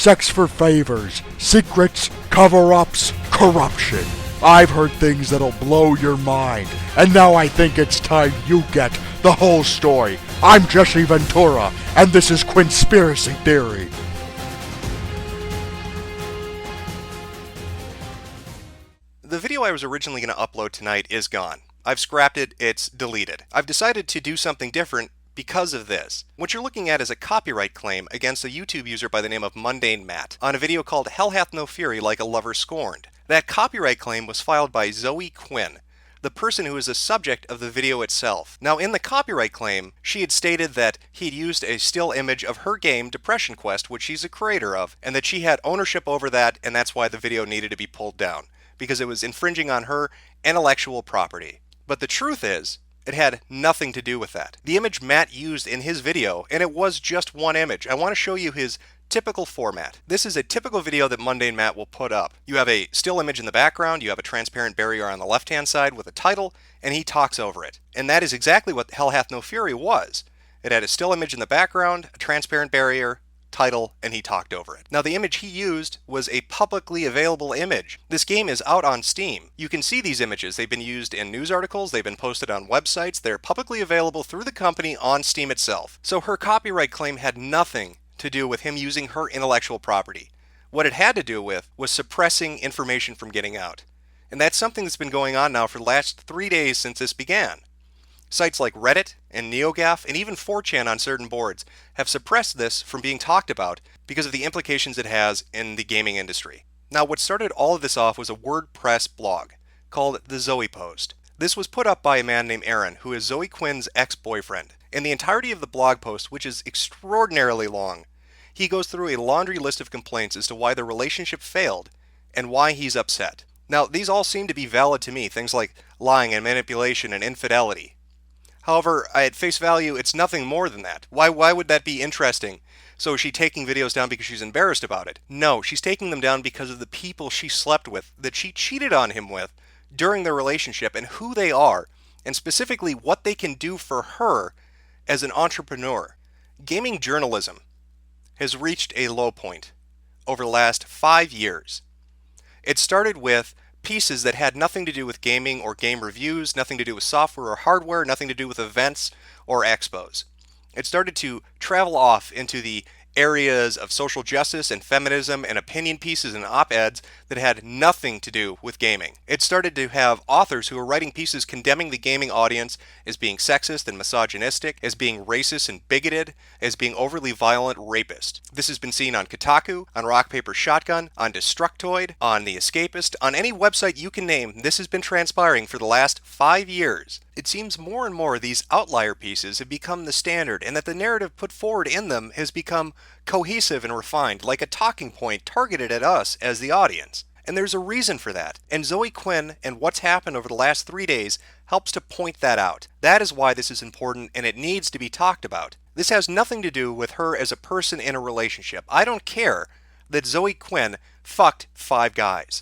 sex for favors, secrets, cover-ups, corruption. I've heard things that'll blow your mind, and now I think it's time you get the whole story. I'm Jesse Ventura, and this is Quinnspiracy Theory. The video I was originally going to upload tonight is gone. I've scrapped it, it's deleted. I've decided to do something different because of this. What you're looking at is a copyright claim against a YouTube user by the name of Mundane Matt on a video called Hell Hath No Fury Like a Lover Scorned. That copyright claim was filed by Zoe Quinn, the person who is the subject of the video itself. Now, in the copyright claim, she had stated that he'd used a still image of her game Depression Quest, which she's a creator of, and that she had ownership over that, and that's why the video needed to be pulled down, because it was infringing on her intellectual property. But the truth is, it had nothing to do with that. The image Matt used in his video, and it was just one image. I want to show you his typical format. This is a typical video that Mundane Matt will put up. You have a still image in the background, you have a transparent barrier on the left-hand side with a title, and he talks over it. And that is exactly what Hell Hath No Fury was. It had a still image in the background, a transparent barrier, title, and he talked over it. Now, the image he used was a publicly available image. This game is out on Steam. You can see these images. They've been used in news articles, they've been posted on websites, they're publicly available through the company on Steam itself. So her copyright claim had nothing to do with him using her intellectual property. What it had to do with was suppressing information from getting out. And that's something that's been going on now for the last 3 days since this began. Sites like Reddit and NeoGAF and even 4chan on certain boards have suppressed this from being talked about because of the implications it has in the gaming industry. Now, what started all of this off was a WordPress blog called the Zoe Post. This was put up by a man named Aaron, who is Zoe Quinn's ex-boyfriend. In the entirety of the blog post, which is extraordinarily long, he goes through a laundry list of complaints as to why the relationship failed and why he's upset. Now, these all seem to be valid to me, things like lying and manipulation and infidelity. However, at face value, it's nothing more than that. Why would that be interesting? So is she taking videos down because she's embarrassed about it? No, she's taking them down because of the people she slept with, that she cheated on him with during their relationship, and who they are, and specifically what they can do for her as an entrepreneur. Gaming journalism has reached a low point over the last 5 years. It started with pieces that had nothing to do with gaming or game reviews, nothing to do with software or hardware, nothing to do with events or expos. It started to travel off into the areas of social justice and feminism and opinion pieces and op-eds that had nothing to do with gaming. It started to have authors who were writing pieces condemning the gaming audience as being sexist and misogynistic, as being racist and bigoted, as being overly violent rapists. This has been seen on Kotaku, on Rock Paper Shotgun, on Destructoid, on The Escapist, on any website you can name. This has been transpiring for the last 5 years. It seems more and more these outlier pieces have become the standard, and that the narrative put forward in them has become cohesive and refined, like a talking point targeted at us as the audience. And there's a reason for that. And Zoe Quinn and what's happened over the last 3 days helps to point that out. That is why this is important, and it needs to be talked about. This has nothing to do with her as a person in a relationship. I don't care that Zoe Quinn fucked 5 guys.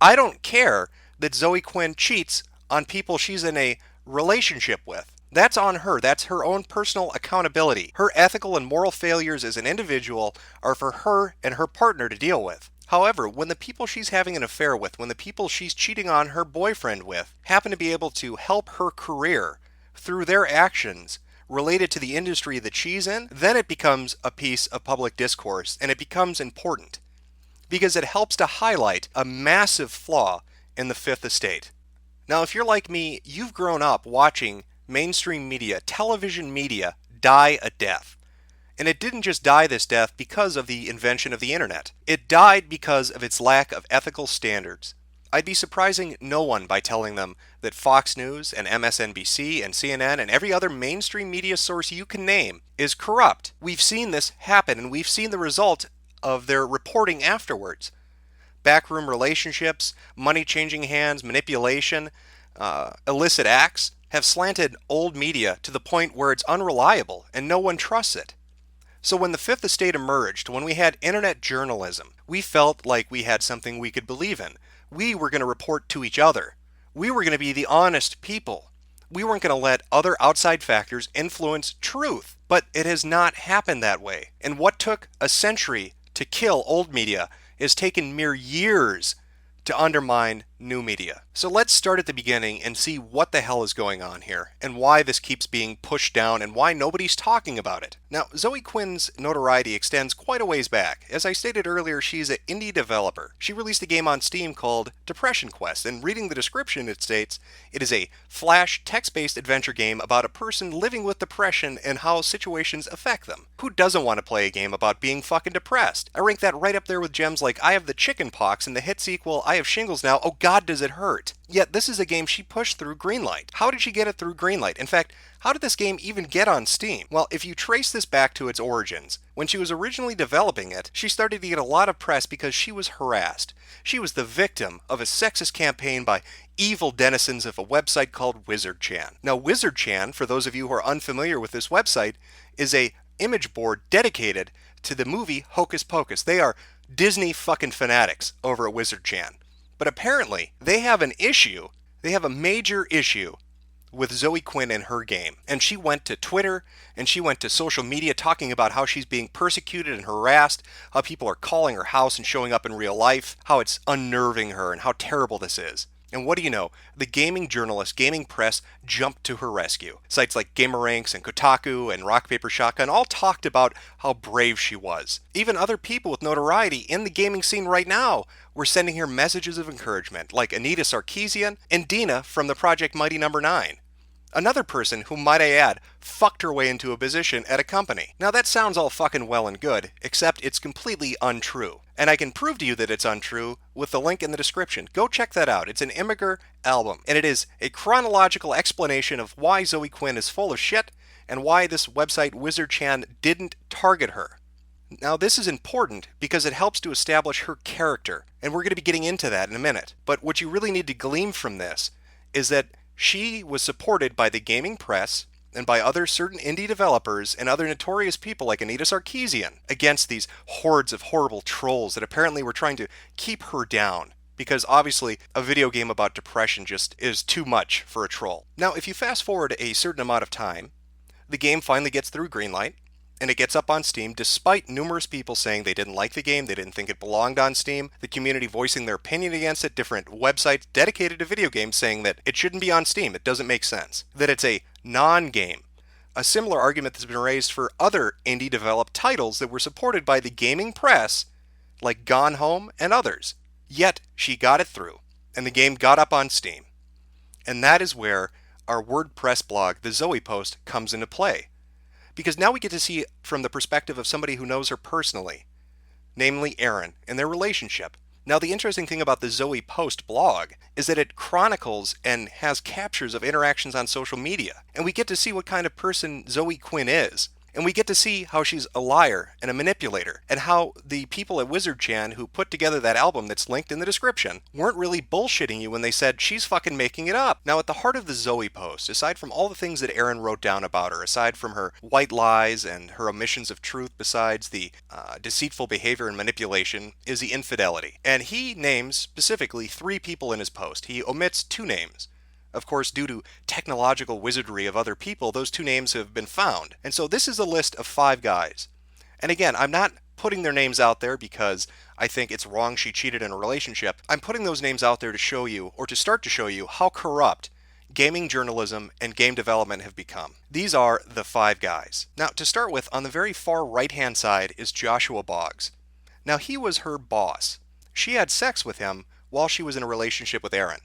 I don't care that Zoe Quinn cheats on people she's in a relationship with. That's on her. That's her own personal accountability. Her ethical and moral failures as an individual are for her and her partner to deal with. However, when the people she's having an affair with, when the people she's cheating on her boyfriend with, happen to be able to help her career through their actions related to the industry that she's in, then it becomes a piece of public discourse, and it becomes important because it helps to highlight a massive flaw in the Fifth Estate. Now, if you're like me, you've grown up watching mainstream media, television media, die a death. And it didn't just die this death because of the invention of the internet. It died because of its lack of ethical standards. I'd be surprising no one by telling them that Fox News and MSNBC and CNN and every other mainstream media source you can name is corrupt. We've seen this happen, and we've seen the result of their reporting afterwards. Backroom relationships, money changing hands, manipulation, illicit acts have slanted old media to the point where it's unreliable and no one trusts it. So when the Fifth Estate emerged, when we had internet journalism, we felt like we had something we could believe in. We were going to report to each other. We were going to be the honest people. We weren't going to let other outside factors influence truth. But it has not happened that way. And what took a century to kill old media has taken mere years to undermine new media. So let's start at the beginning and see what the hell is going on here and why this keeps being pushed down and why nobody's talking about it. Now, Zoe Quinn's notoriety extends quite a ways back. As I stated earlier, she's an indie developer. She released a game on Steam called Depression Quest, and reading the description it states, it is a flash text-based adventure game about a person living with depression and how situations affect them. Who doesn't want to play a game about being fucking depressed? I rank that right up there with gems like I have the chicken pox and the hit sequel I have shingles now, oh god does it hurt. Yet this is a game she pushed through Greenlight. How did she get it through Greenlight? In fact, how did this game even get on Steam? Well, if you trace this back to its origins, when she was originally developing it, she started to get a lot of press because she was harassed. She was the victim of a sexist campaign by evil denizens of a website called WizardChan. Now, WizardChan, for those of you who are unfamiliar with this website, is a image board dedicated to the movie Hocus Pocus. They are Disney fucking fanatics over at WizardChan. But apparently, they have an issue. They have a major issue with Zoe Quinn and her game. And she went to Twitter and she went to social media talking about how she's being persecuted and harassed, how people are calling her house and showing up in real life, how it's unnerving her and how terrible this is. And what do you know? The gaming journalists, gaming press jumped to her rescue. Sites like GamerRanks and Kotaku and Rock Paper Shotgun all talked about how brave she was. Even other people with notoriety in the gaming scene right now were sending her messages of encouragement, like Anita Sarkeesian and Dina from the Project Mighty No. 9. Another person who, might I add, fucked her way into a position at a company. Now that sounds all fucking well and good, except it's completely untrue. And I can prove to you that it's untrue with the link in the description. Go check that out. It's an Immigrant album, and it is a chronological explanation of why Zoe Quinn is full of shit and why this website WizardChan didn't target her. Now this is important because it helps to establish her character, and we're going to be getting into that in a minute. But what you really need to glean from this is that she was supported by the gaming press and by other certain indie developers and other notorious people like Anita Sarkeesian against these hordes of horrible trolls that apparently were trying to keep her down. Because obviously a video game about depression just is too much for a troll. Now if you fast forward a certain amount of time, the game finally gets through Greenlight, and it gets up on Steam despite numerous people saying they didn't like the game, they didn't think it belonged on Steam, the community voicing their opinion against it, different websites dedicated to video games saying that it shouldn't be on Steam, it doesn't make sense, that it's a non-game. A similar argument that's been raised for other indie developed titles that were supported by the gaming press, like Gone Home and others. Yet she got it through, and the game got up on Steam. And that is where our WordPress blog, the Zoe Post, comes into play. Because now we get to see from the perspective of somebody who knows her personally, namely Erin, and their relationship. Now the interesting thing about the Zoe Post blog is that it chronicles and has captures of interactions on social media. And we get to see what kind of person Zoe Quinn is. And we get to see how she's a liar and a manipulator, and how the people at WizardChan who put together that album that's linked in the description weren't really bullshitting you when they said she's fucking making it up. Now at the heart of the Zoe Post, aside from all the things that Erin wrote down about her, aside from her white lies and her omissions of truth, besides the deceitful behavior and manipulation, is the infidelity. And he names specifically 3 people in his post. He omits 2 names. Of course, due to technological wizardry of other people, those 2 names have been found. And so this is a list of 5 guys. And again, I'm not putting their names out there because I think it's wrong she cheated in a relationship. I'm putting those names out there to show you, or to start to show you, how corrupt gaming journalism and game development have become. These are the 5 guys. Now, to start with, on the very far right-hand side is Joshua Boggs. Now, he was her boss. She had sex with him while she was in a relationship with Erin.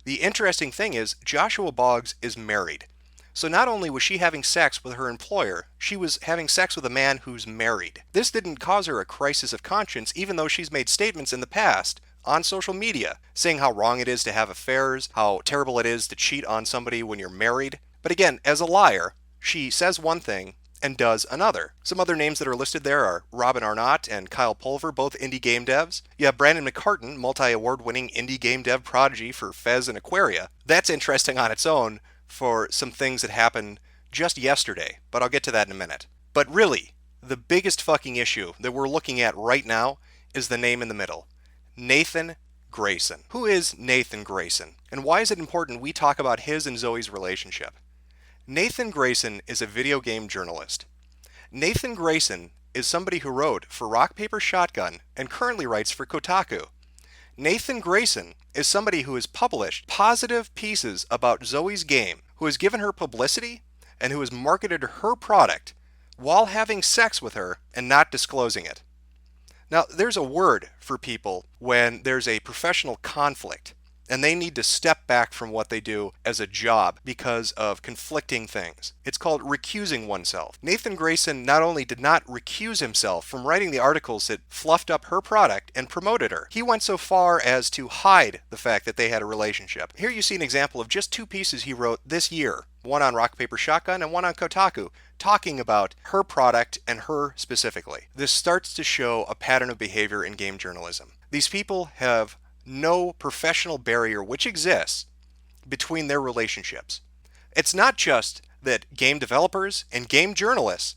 The interesting thing is, Joshua Boggs is married. So not only was she having sex with her employer, she was having sex with a man who's married. This didn't cause her a crisis of conscience, even though she's made statements in the past on social media saying how wrong it is to have affairs, how terrible it is to cheat on somebody when you're married. But again, as a liar, she says one thing and does another. Some other names that are listed there are Robin Arnott and Kyle Pulver, both indie game devs. You have Brandon McCartan, multi-award-winning indie game dev prodigy for Fez and Aquaria. That's interesting on its own for some things that happened just yesterday, but I'll get to that in a minute. But really, the biggest fucking issue that we're looking at right now is the name in the middle. Nathan Grayson. Who is Nathan Grayson? And why is it important we talk about his and Zoe's relationship? Nathan Grayson is a video game journalist. Nathan Grayson is somebody who wrote for Rock Paper Shotgun and currently writes for Kotaku. Nathan Grayson is somebody who has published positive pieces about Zoe's game, who has given her publicity, and who has marketed her product while having sex with her and not disclosing it. Now, there's a word for people when there's a professional conflict and they need to step back from what they do as a job because of conflicting things. It's called recusing oneself. Nathan Grayson not only did not recuse himself from writing the articles that fluffed up her product and promoted her, he went so far as to hide the fact that they had a relationship. Here you see an example of just 2 pieces he wrote this year, one on Rock Paper Shotgun and one on Kotaku, talking about her product and her specifically. This starts to show a pattern of behavior in game journalism. These people have no professional barrier which exists between their relationships. It's not just that game developers and game journalists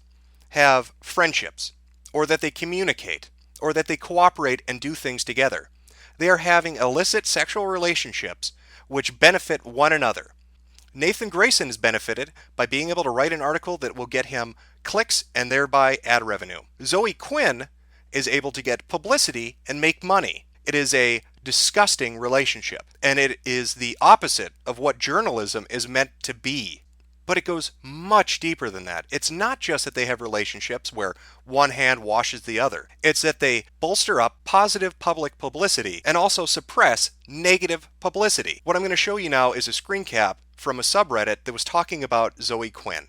have friendships, or that they communicate, or that they cooperate and do things together. They are having illicit sexual relationships which benefit one another. Nathan Grayson has benefited by being able to write an article that will get him clicks and thereby ad revenue. Zoe Quinn is able to get publicity and make money. It is a disgusting relationship, and it is the opposite of what journalism is meant to be. But it goes much deeper than that. It's not just that they have relationships where one hand washes the other. It's that they bolster up positive public publicity and also suppress negative publicity. What I'm going to show you now is a screen cap from a subreddit that was talking about Zoe Quinn.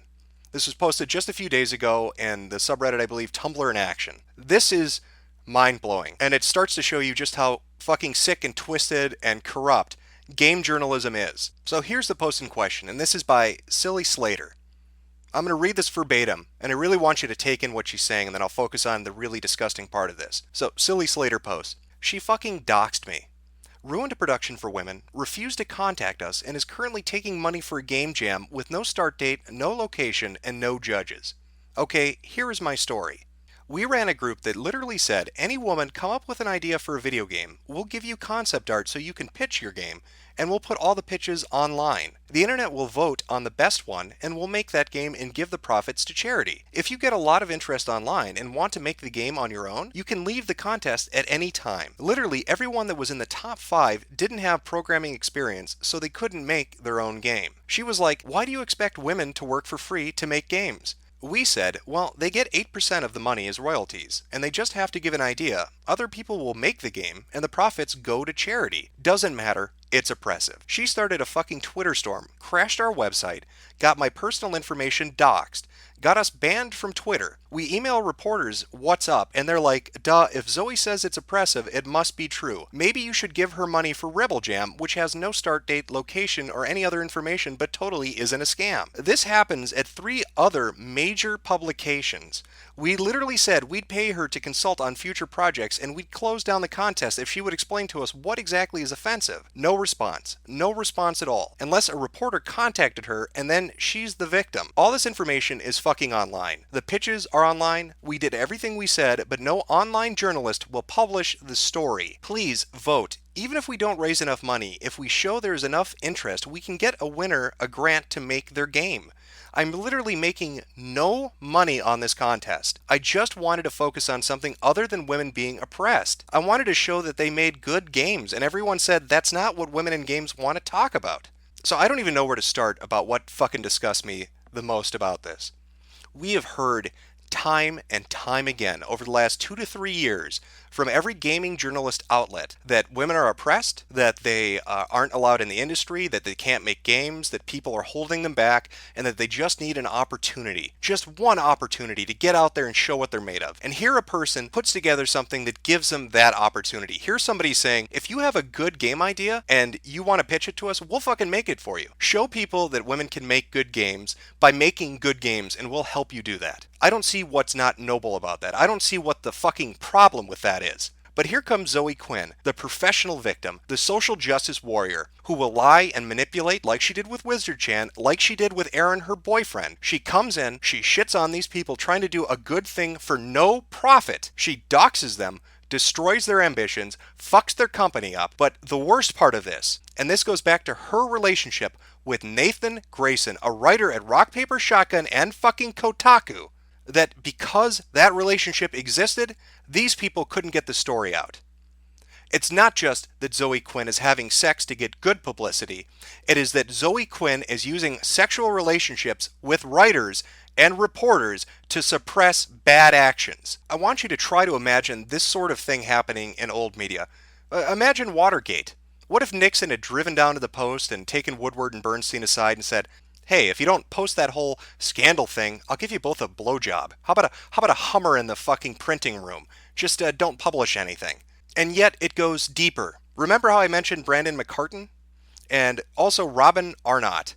This was posted just a few days ago in the subreddit, I believe, Tumblr in Action. This is mind-blowing, and it starts to show you just how fucking sick and twisted and corrupt game journalism is. So here's the post in question, and this is by Silly Slater. I'm going to read this verbatim, and I really want you to take in what she's saying, and then I'll focus on the really disgusting part of this. So, Silly Slater posts, "She fucking doxed me. Ruined a production for women, refused to contact us, and is currently taking money for a game jam with no start date, no location, and no judges. Okay, here is my story. We ran a group that literally said, any woman come up with an idea for a video game, we'll give you concept art so you can pitch your game, and we'll put all the pitches online. The internet will vote on the best one, and we'll make that game and give the profits to charity. If you get a lot of interest online and want to make the game on your own, you can leave the contest at any time. Literally everyone that was in the top 5 didn't have programming experience, so they couldn't make their own game." She was like, "Why do you expect women to work for free to make games?" We said, well, they get 8% of the money as royalties, and they just have to give an idea. Other people will make the game, and the profits go to charity. Doesn't matter. It's oppressive. She started a fucking Twitter storm, crashed our website, got my personal information doxed, got us banned from Twitter. We email reporters what's up, and they're like, duh, if Zoe says it's oppressive, it must be true. Maybe you should give her money for Rebel Jam, which has no start date, location, or any other information, but totally isn't a scam. This happens at 3 other major publications. We literally said we'd pay her to consult on future projects, and we'd close down the contest if she would explain to us what exactly is offensive. No response. No response at all. Unless a reporter contacted her, and then she's the victim. All this information is fucking online. The pitches are online. We did everything we said, but no online journalist will publish the story. Please vote. Even if we don't raise enough money, if we show there's enough interest, we can get a winner a grant to make their game. I'm literally making no money on this contest. I just wanted to focus on something other than women being oppressed. I wanted to show that they made good games, and everyone said that's not what women in games want to talk about. So I don't even know where to start about what fucking disgusts me the most about this. We have heard time and time again over the last 2 to 3 years from every gaming journalist outlet that women are oppressed, that they aren't allowed in the industry, that they can't make games, that people are holding them back, and that they just need an opportunity, just one opportunity to get out there and show what they're made of. And here a person puts together something that gives them that opportunity. Here's somebody saying, if you have a good game idea and you want to pitch it to us, we'll fucking make it for you. Show people that women can make good games by making good games, and we'll help you do that. I don't see what's not noble about that. I don't see what the fucking problem with that is. But here comes Zoe Quinn, the professional victim, the social justice warrior, who will lie and manipulate like she did with Wizard Chan, like she did with Aaron, her boyfriend. She comes in, she shits on these people trying to do a good thing for no profit. She doxes them, destroys their ambitions, fucks their company up. But the worst part of this, and this goes back to her relationship with Nathan Grayson, a writer at Rock Paper Shotgun and fucking Kotaku, that because that relationship existed, these people couldn't get the story out. It's not just that Zoe Quinn is having sex to get good publicity. It is that Zoe Quinn is using sexual relationships with writers and reporters to suppress bad actions. I want you to try to imagine this sort of thing happening in old media. Imagine Watergate. What if Nixon had driven down to the Post and taken Woodward and Bernstein aside and said, "Hey, if you don't post that whole scandal thing, I'll give you both a blowjob. How about a Hummer in the fucking printing room? Just don't publish anything." And yet it goes deeper. Remember how I mentioned Brandon McCartan? And also Robin Arnott.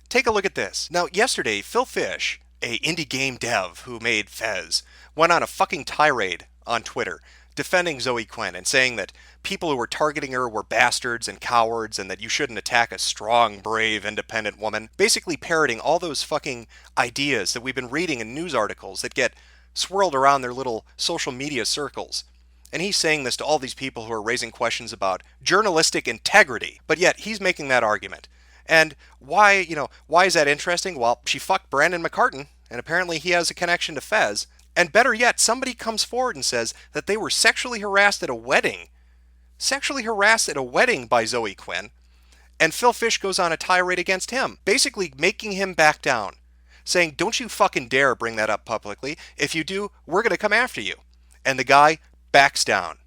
Take a look at this. Now, yesterday, Phil Fish, a indie game dev who made Fez, went on a fucking tirade on Twitter defending Zoe Quinn and saying that people who were targeting her were bastards and cowards and that you shouldn't attack a strong, brave, independent woman. Basically parroting all those fucking ideas that we've been reading in news articles that get swirled around their little social media circles. And he's saying this to all these people who are raising questions about journalistic integrity. But yet he's making that argument. And why is that interesting? Well, she fucked Brandon McCartan, and apparently he has a connection to Fez. And better yet, somebody comes forward and says that they were sexually harassed at a wedding. Sexually harassed at a wedding by Zoe Quinn. And Phil Fish goes on a tirade against him, basically making him back down. Saying, don't you fucking dare bring that up publicly. If you do, we're going to come after you. And the guy backs down.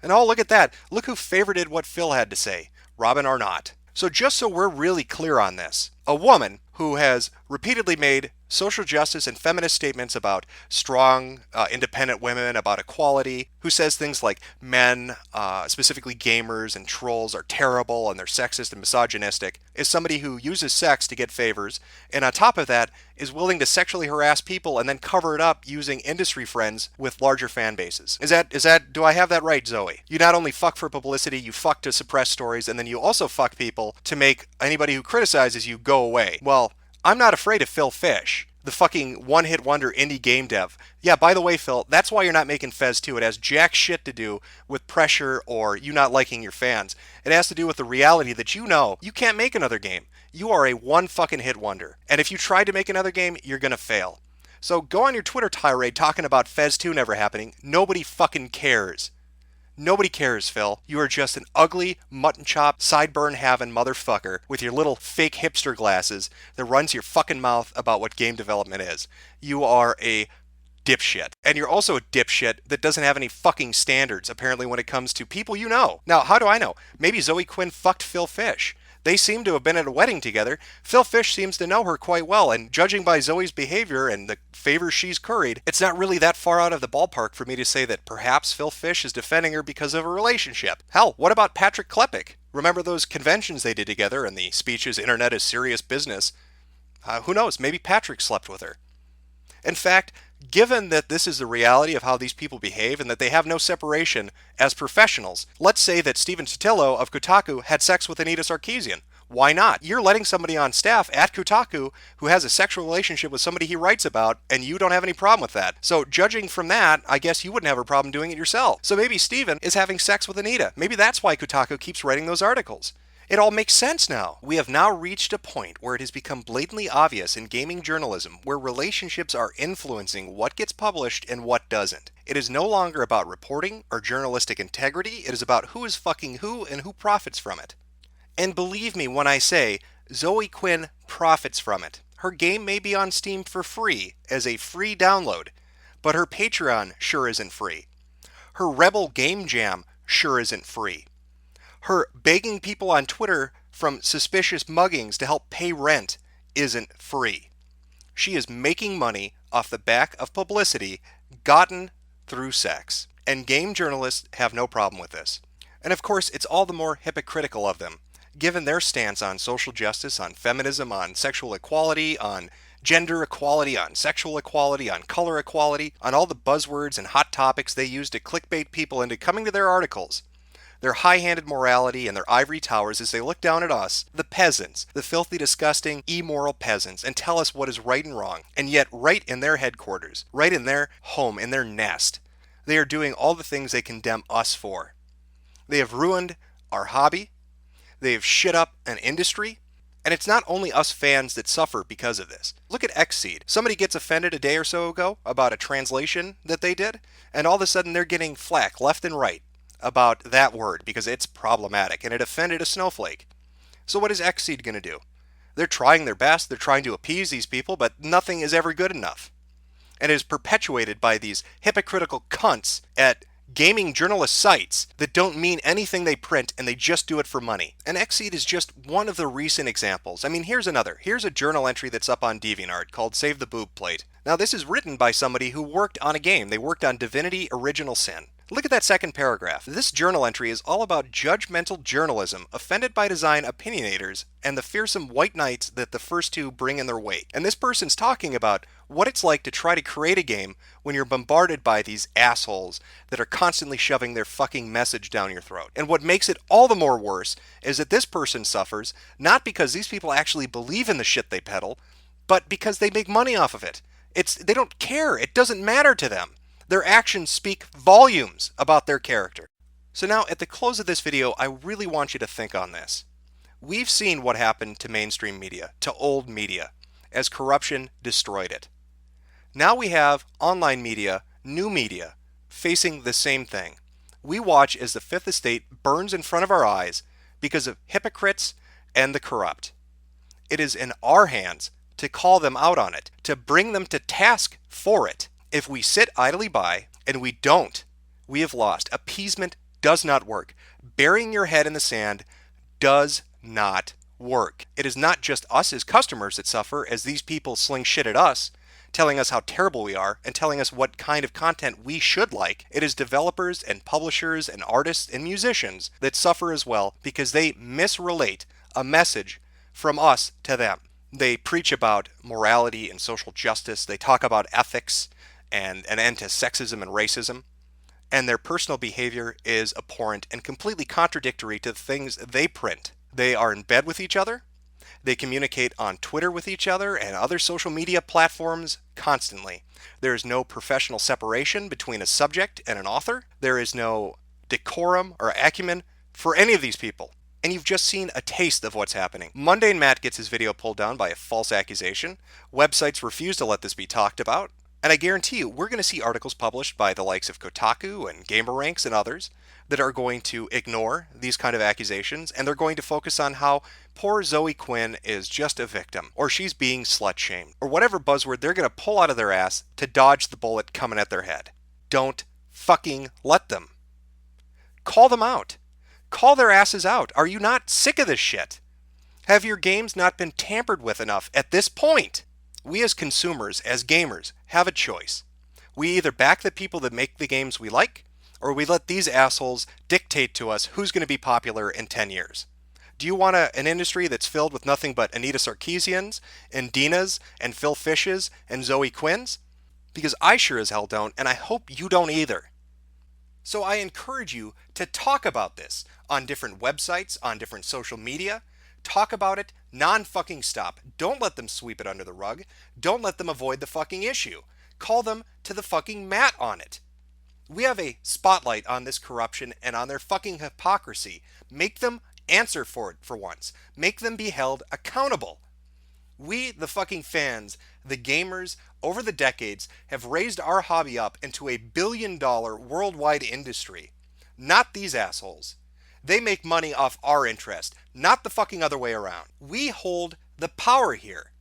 And oh, look at that. Look who favorited what Phil had to say. Robin Arnott. So just so we're really clear on this, a woman who has repeatedly made social justice and feminist statements about strong, independent women, about equality, who says things like men, specifically gamers and trolls, are terrible and they're sexist and misogynistic, is somebody who uses sex to get favors, and on top of that, is willing to sexually harass people and then cover it up using industry friends with larger fan bases. Do I have that right, Zoe? You not only fuck for publicity, you fuck to suppress stories, and then you also fuck people to make anybody who criticizes you go away. Well, I'm not afraid of Phil Fish, the fucking one-hit wonder indie game dev. Yeah, by the way, Phil, that's why you're not making Fez 2. It has jack shit to do with pressure or you not liking your fans. It has to do with the reality that you know you can't make another game. You are a one fucking hit wonder. And if you try to make another game, you're gonna fail. So go on your Twitter tirade talking about Fez 2 never happening. Nobody fucking cares. Nobody cares, Phil. You are just an ugly, mutton chop, sideburn having motherfucker with your little fake hipster glasses that runs your fucking mouth about what game development is. You are a dipshit. And you're also a dipshit that doesn't have any fucking standards, apparently, when it comes to people you know. Now, how do I know? Maybe Zoe Quinn fucked Phil Fish. They seem to have been at a wedding together. Phil Fish seems to know her quite well, and judging by Zoe's behavior and the favors she's curried, it's not really that far out of the ballpark for me to say that perhaps Phil Fish is defending her because of a relationship. Hell, what about Patrick Klepek? Remember those conventions they did together and the speeches, "Internet is serious business"? Who knows, maybe Patrick slept with her. In fact, given that this is the reality of how these people behave and that they have no separation as professionals, let's say that Steven Totilo of Kotaku had sex with Anita Sarkeesian. Why not? You're letting somebody on staff at Kotaku who has a sexual relationship with somebody he writes about, and you don't have any problem with that. So judging from that, I guess you wouldn't have a problem doing it yourself. So maybe Steven is having sex with Anita. Maybe that's why Kotaku keeps writing those articles. It all makes sense now. We have now reached a point where it has become blatantly obvious in gaming journalism where relationships are influencing what gets published and what doesn't. It is no longer about reporting or journalistic integrity. It is about who is fucking who and who profits from it. And believe me when I say, Zoe Quinn profits from it. Her game may be on Steam for free as a free download, but her Patreon sure isn't free. Her Rebel Game Jam sure isn't free. Her begging people on Twitter from suspicious muggings to help pay rent isn't free. She is making money off the back of publicity gotten through sex. And game journalists have no problem with this. And of course, it's all the more hypocritical of them, given their stance on social justice, on feminism, on sexual equality, on gender equality, on sexual equality, on color equality, on all the buzzwords and hot topics they use to clickbait people into coming to their articles. Their high-handed morality and their ivory towers as they look down at us, the peasants, the filthy, disgusting, immoral peasants, and tell us what is right and wrong. And yet, right in their headquarters, right in their home, in their nest, they are doing all the things they condemn us for. They have ruined our hobby. They have shit up an industry. And it's not only us fans that suffer because of this. Look at Xseed. Somebody gets offended a day or so ago about a translation that they did, and all of a sudden they're getting flack left and right about that word because it's problematic and it offended a snowflake. So what is Xseed going to do? They're trying their best, they're trying to appease these people, but nothing is ever good enough. And it is perpetuated by these hypocritical cunts at gaming journalist sites that don't mean anything they print and they just do it for money. And Xseed is just one of the recent examples. I mean, here's another. Here's a journal entry that's up on DeviantArt called Save the Boob Plate. Now, this is written by somebody who worked on a game. They worked on Divinity Original Sin. Look at that second paragraph. This journal entry is all about judgmental journalism, offended by design opinionators, and the fearsome white knights that the first two bring in their wake. And this person's talking about what it's like to try to create a game when you're bombarded by these assholes that are constantly shoving their fucking message down your throat. And what makes it all the more worse is that this person suffers not because these people actually believe in the shit they peddle, but because they make money off of it. They don't care. It doesn't matter to them. Their actions speak volumes about their character. So now, at the close of this video, I really want you to think on this. We've seen what happened to mainstream media, to old media, as corruption destroyed it. Now we have online media, new media, facing the same thing. We watch as the Fifth Estate burns in front of our eyes because of hypocrites and the corrupt. It is in our hands to call them out on it, to bring them to task for it. If we sit idly by, and we don't, we have lost. Appeasement does not work. Burying your head in the sand does not work. It is not just us as customers that suffer as these people sling shit at us, telling us how terrible we are, and telling us what kind of content we should like. It is developers and publishers and artists and musicians that suffer as well because they misrelate a message from us to them. They preach about morality and social justice. They talk about ethics and an end to sexism and racism, and their personal behavior is abhorrent and completely contradictory to the things they print. They are in bed with each other, they communicate on Twitter with each other and other social media platforms constantly. There is no professional separation between a subject and an author. There is no decorum or acumen for any of these people. And you've just seen a taste of what's happening. Mundane Matt gets his video pulled down by a false accusation. Websites refuse to let this be talked about. And I guarantee you, we're going to see articles published by the likes of Kotaku and GamerRanks and others that are going to ignore these kind of accusations, and they're going to focus on how poor Zoe Quinn is just a victim, or she's being slut-shamed, or whatever buzzword they're going to pull out of their ass to dodge the bullet coming at their head. Don't fucking let them. Call them out. Call their asses out. Are you not sick of this shit? Have your games not been tampered with enough at this point? We as consumers, as gamers, have a choice. We either back the people that make the games we like, or we let these assholes dictate to us who's going to be popular in 10 years. Do you want an industry that's filled with nothing but Anita Sarkeesians, and Dinas, and Phil Fishes, and Zoe Quinns? Because I sure as hell don't, and I hope you don't either. So I encourage you to talk about this on different websites, on different social media. Talk about it non-fucking stop. Don't let them sweep it under the rug. Don't let them avoid the fucking issue. Call them to the fucking mat on it. We have a spotlight on this corruption and on their fucking hypocrisy. Make them answer for it for once. Make them be held accountable. We, the fucking fans, the gamers, over the decades, have raised our hobby up into a billion-dollar worldwide industry. Not these assholes. They make money off our interest, not the fucking other way around. We hold the power here.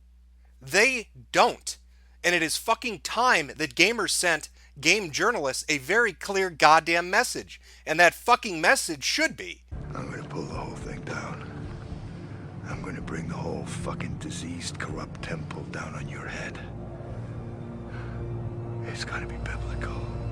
They don't. And it is fucking time that gamers sent game journalists a very clear goddamn message. And that fucking message should be, I'm gonna pull the whole thing down. I'm gonna bring the whole fucking diseased, corrupt temple down on your head. It's gonna be biblical.